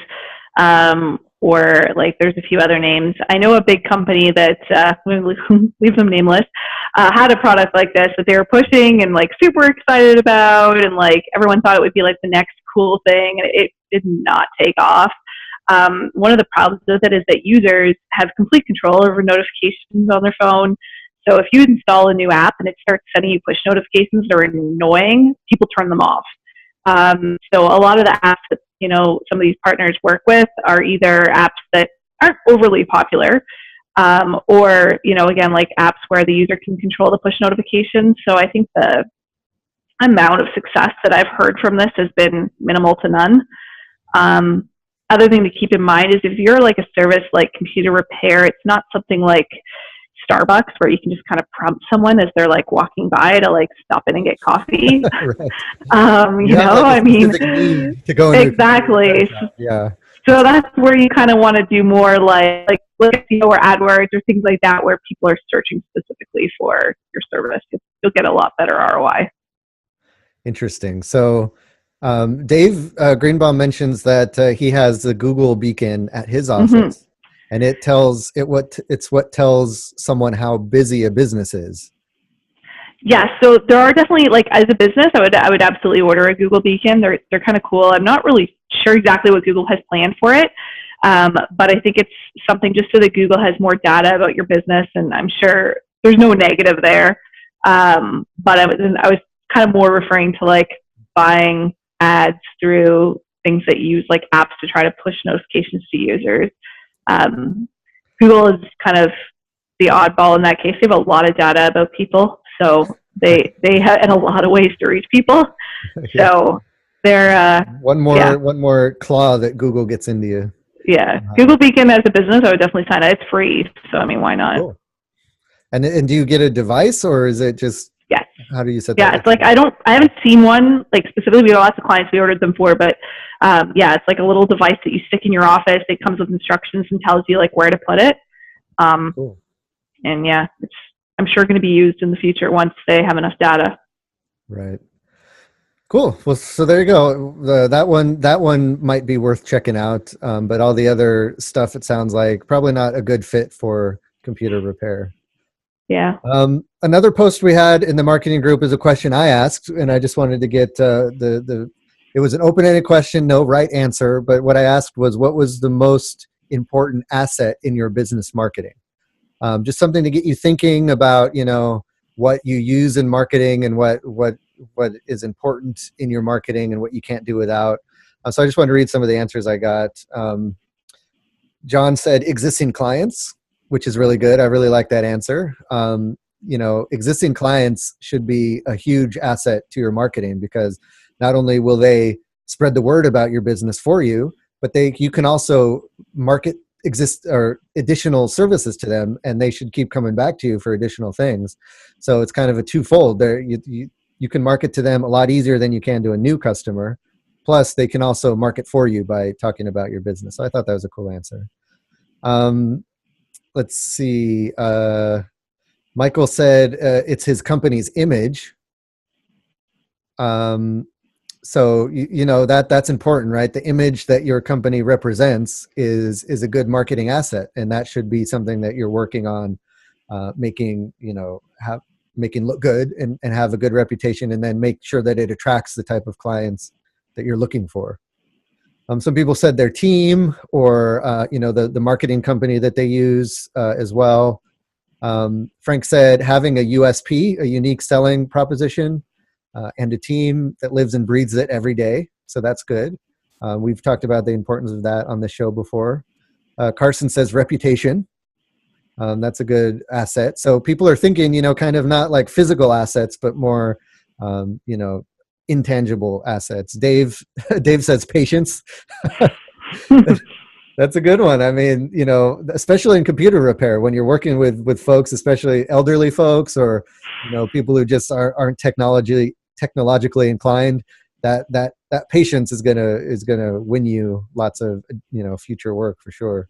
or like there's a few other names. I know a big company that leave them nameless, had a product like this that they were pushing and like super excited about, and like everyone thought it would be like the next cool thing, and it did not take off. One of the problems with it is that users have complete control over notifications on their phone. So if you install a new app and it starts sending you push notifications that are annoying, people turn them off. So a lot of the apps that some of these partners work with are either apps that aren't overly popular, or again, like apps where the user can control the push notifications. So I think the amount of success that I've heard from this has been minimal to none. Other thing to keep in mind is if you're like a service like computer repair, it's not something like Starbucks where you can just kind of prompt someone as they're like walking by to like stop in and get coffee. Right. I mean, to go exactly. Yeah. So that's where you kind of want to do more like look at or AdWords or things like that, where people are searching specifically for your service. You'll get a lot better ROI. Interesting. So Dave Greenbaum mentions that he has the Google beacon at his office, and it's what tells someone how busy a business is. Yeah, so there are definitely, like, as a business, I would absolutely order a Google beacon. They're kind of cool. I'm not really sure exactly what Google has planned for it, but I think it's something just so that Google has more data about your business, and I'm sure there's no negative there. But I was kind of more referring to like buying ads through things that use like apps to try to push notifications to users. Google is kind of the oddball in that case. They have a lot of data about people, so they have in a lot of ways to reach people. Yeah. So they're one more claw that Google gets into you. Yeah, Google Beacon as a business, I would definitely sign it. It's free, so I mean, why not? Cool. And do you get a device, or is it just? Yes. How do you set that? Yeah, it's like I haven't seen one like specifically. We have lots of clients we ordered them for, but it's like a little device that you stick in your office. It comes with instructions and tells you like where to put it. Cool. And yeah, it's I'm sure going to be used in the future once they have enough data. Right. Cool. Well, so there you go. That one might be worth checking out. But all the other stuff, it sounds like probably not a good fit for computer repair. Yeah. Another post we had in the marketing group is a question I asked, and I just wanted to get it was an open-ended question, no right answer, but what I asked was, what was the most important asset in your business marketing? Just something to get you thinking about, what you use in marketing and what is important in your marketing and what you can't do without. So I just wanted to read some of the answers I got. John said existing clients, which is really good. I really like that answer. Existing clients should be a huge asset to your marketing, because not only will they spread the word about your business for you, but you can also market additional services to them, and they should keep coming back to you for additional things. So it's kind of a twofold. There, you can market to them a lot easier than you can to a new customer. Plus, they can also market for you by talking about your business. So I thought that was a cool answer. Let's see. Michael said it's his company's image. So that's important, right? The image that your company represents is a good marketing asset, and that should be something that you're working on, making look good and have a good reputation, and then make sure that it attracts the type of clients that you're looking for. Some people said their team, or the marketing company that they use as well. Frank said having a USP, a unique selling proposition. and a team that lives and breathes it every day. So that's good. We've talked about the importance of that on the show before. Carson says reputation. That's a good asset. So people are thinking, kind of not like physical assets, but more, intangible assets. Dave says patience. That's a good one. I mean, especially in computer repair, when you're working with folks, especially elderly folks, or people who just aren't technologically inclined, that patience is gonna win you lots of future work for sure.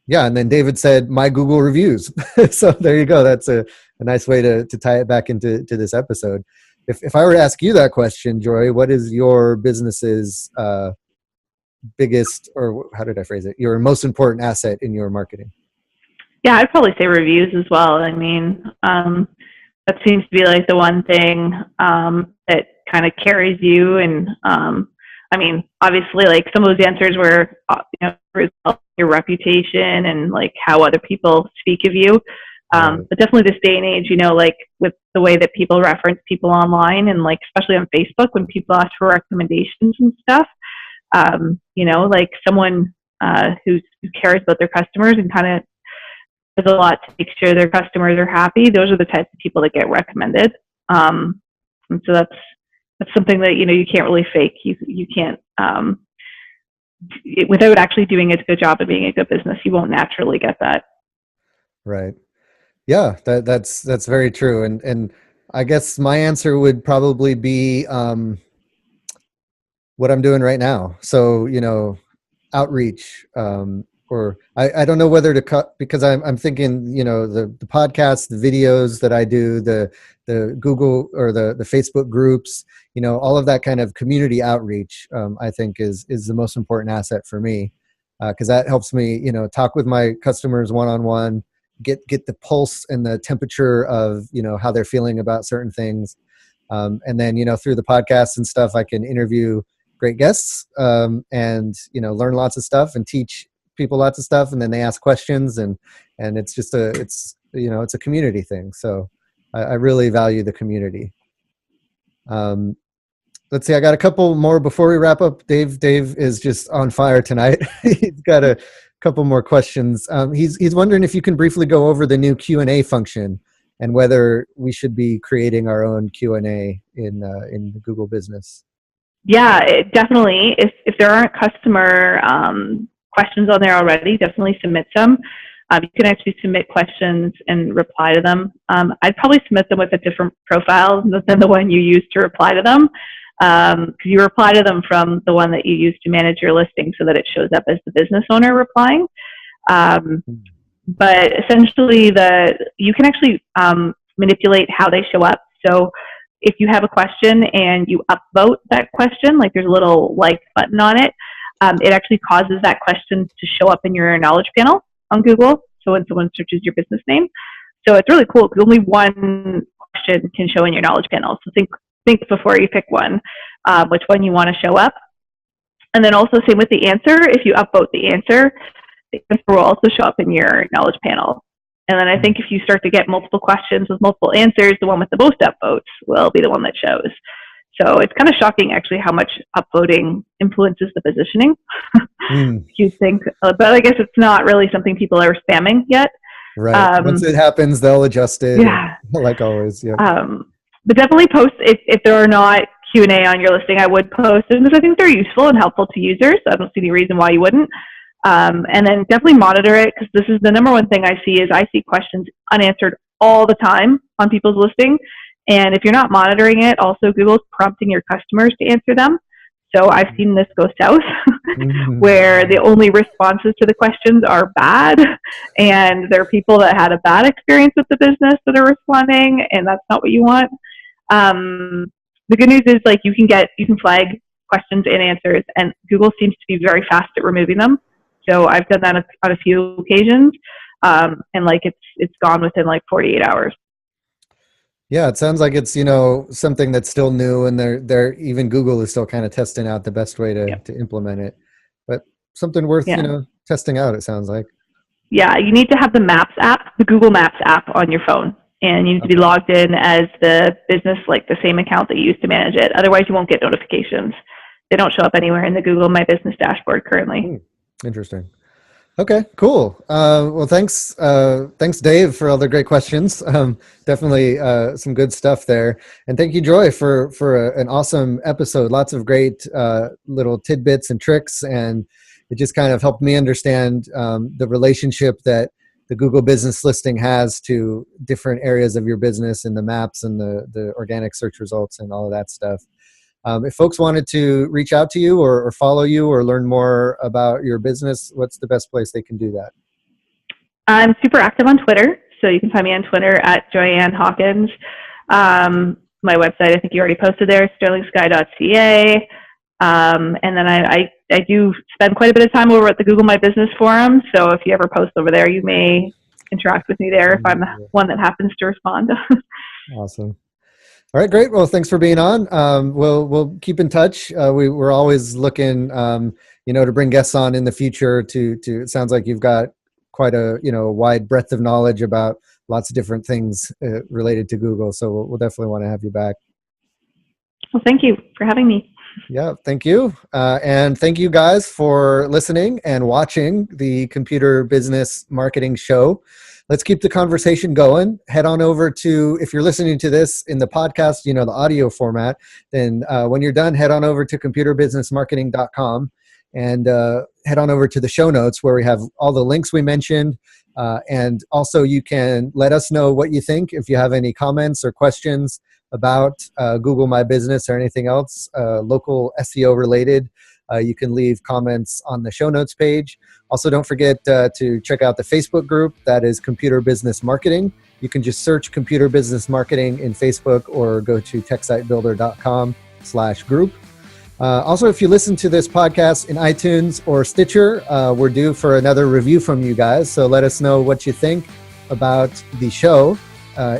Yeah, and then David said my Google reviews. So there you go. That's a nice way to tie it back into this episode. If I were to ask you that question, Joy, what is your business's biggest, or how did I phrase it, your most important asset in your marketing? Yeah, I'd probably say reviews as well. I mean, that seems to be like the one thing that kind of carries you. And I mean, obviously, like some of those answers were, your reputation and like how other people speak of you. But definitely this day and age, like with the way that people reference people online, and like especially on Facebook when people ask for recommendations and stuff, like someone who cares about their customers and kind of does a lot to make sure their customers are happy. Those are the types of people that get recommended. And so that's something that, you can't really fake. You can't, without actually doing a good job of being a good business, you won't naturally get that. Right. Yeah, that's very true. And I guess my answer would probably be what I'm doing right now. So, outreach, or I don't know whether to cut, because I'm thinking, the podcasts, the videos that I do, the Google or the Facebook groups, all of that kind of community outreach, I think is the most important asset for me, because that helps me, talk with my customers one-on-one, get the pulse and the temperature of, how they're feeling about certain things. And then, through the podcasts and stuff, I can interview great guests, and, learn lots of stuff and teach people lots of stuff. And then they ask questions, and it's just it's a community thing. So I really value the community. Let's see, I got a couple more before we wrap up. Dave is just on fire tonight. He's got a couple more questions. He's wondering if you can briefly go over the new Q&A function and whether we should be creating our own Q&A in Google Business. Yeah, definitely. If there aren't customer questions on there already, definitely submit some. You can actually submit questions and reply to them. I'd probably submit them with a different profile than the one you use to reply to them, because you reply to them from the one that you use to manage your listing so that it shows up as the business owner replying. But essentially, you can actually manipulate how they show up. So if you have a question and you upvote that question, like there's a little like button on it, it actually causes that question to show up in your knowledge panel on Google. So when someone searches your business name, so it's really cool because only one question can show in your knowledge panel. So think before you pick one, which one you want to show up. And then also same with the answer. If you upvote the answer will also show up in your knowledge panel. And then I think if you start to get multiple questions with multiple answers, the one with the most upvotes will be the one that shows. So it's kind of shocking actually how much upvoting influences the positioning. You think, but I guess it's not really something people are spamming yet. Right. Once it happens, they'll adjust it. Yeah. Like always. Yeah. But definitely post if there are not Q&A on your listing. I would post them because I think they're useful and helpful to users. I don't see any reason why you wouldn't. And then definitely monitor it, because this is the number one thing I see is I see questions unanswered all the time on people's listing. And if you're not monitoring it, also Google's prompting your customers to answer them. So I've seen this go south where the only responses to the questions are bad, and there are people that had a bad experience with the business that are responding, and that's not what you want. The good news is like you can flag questions and answers, and Google seems to be very fast at removing them. So I've done that on a few occasions, and like it's gone within like 48 hours. Yeah, it sounds like it's something that's still new, and they're even Google is still kind of testing out the best way to implement it. But something worth testing out. It sounds like. Yeah, you need to have the Maps app, the Google Maps app on your phone. and you need to be logged in as the business, like the same account that you use to manage it. Otherwise, you won't get notifications. They don't show up anywhere in the Google My Business dashboard currently. Interesting. Okay, cool. Well, thanks, Dave, for all the great questions. Definitely some good stuff there, and thank you, Joy, for an awesome episode. Lots of great little tidbits and tricks, and it just kind of helped me understand the relationship that the Google Business Listing has to different areas of your business and the maps and the organic search results and all of that stuff. If folks wanted to reach out to you or follow you or learn more about your business, what's the best place they can do that? I'm super active on Twitter, so you can find me on Twitter at Joy Hawkins. My website, I think you already posted there, sterlingsky.ca. And then I do spend quite a bit of time over at the Google My Business forum, so if you ever post over there, you may interact with me there if I'm the one that happens to respond. Awesome. All right, great. Well, thanks for being on. We'll keep in touch. We're always looking, to bring guests on in the future. It sounds like you've got quite a wide breadth of knowledge about lots of different things related to Google. So we'll definitely want to have you back. Well, thank you for having me. Yeah, thank you. And thank you guys for listening and watching the Computer Business Marketing Show. Let's keep the conversation going. Head on over to, if you're listening to this in the podcast, the audio format, then when you're done, head on over to computerbusinessmarketing.com and head on over to the show notes where we have all the links we mentioned. And also you can let us know what you think. If you have any comments or questions about Google My Business or anything else local SEO related, you can leave comments on the show notes page. Also, don't forget to check out the Facebook group. That is Computer Business Marketing. You can just search Computer Business Marketing in Facebook or go to techsitebuilder.com/group. Also, if you listen to this podcast in iTunes or Stitcher, we're due for another review from you guys. So let us know what you think about the show.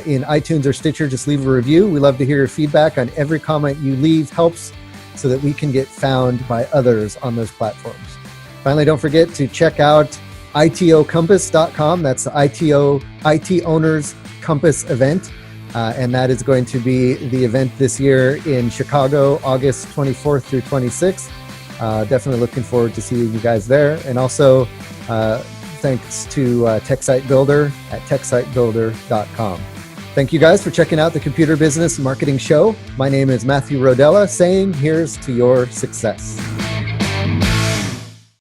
In iTunes or Stitcher, just leave a review. We love to hear your feedback. On every comment you leave helps so that we can get found by others on those platforms. Finally, don't forget to check out itocompass.com. That's the IT Owners Compass event. And that is going to be the event this year in Chicago, August 24th through 26th. Definitely looking forward to seeing you guys there. And also, thanks to TechSite Builder at techsitebuilder.com. Thank you guys for checking out the Computer Business Marketing Show. My name is Matthew Rodella saying, here's to your success.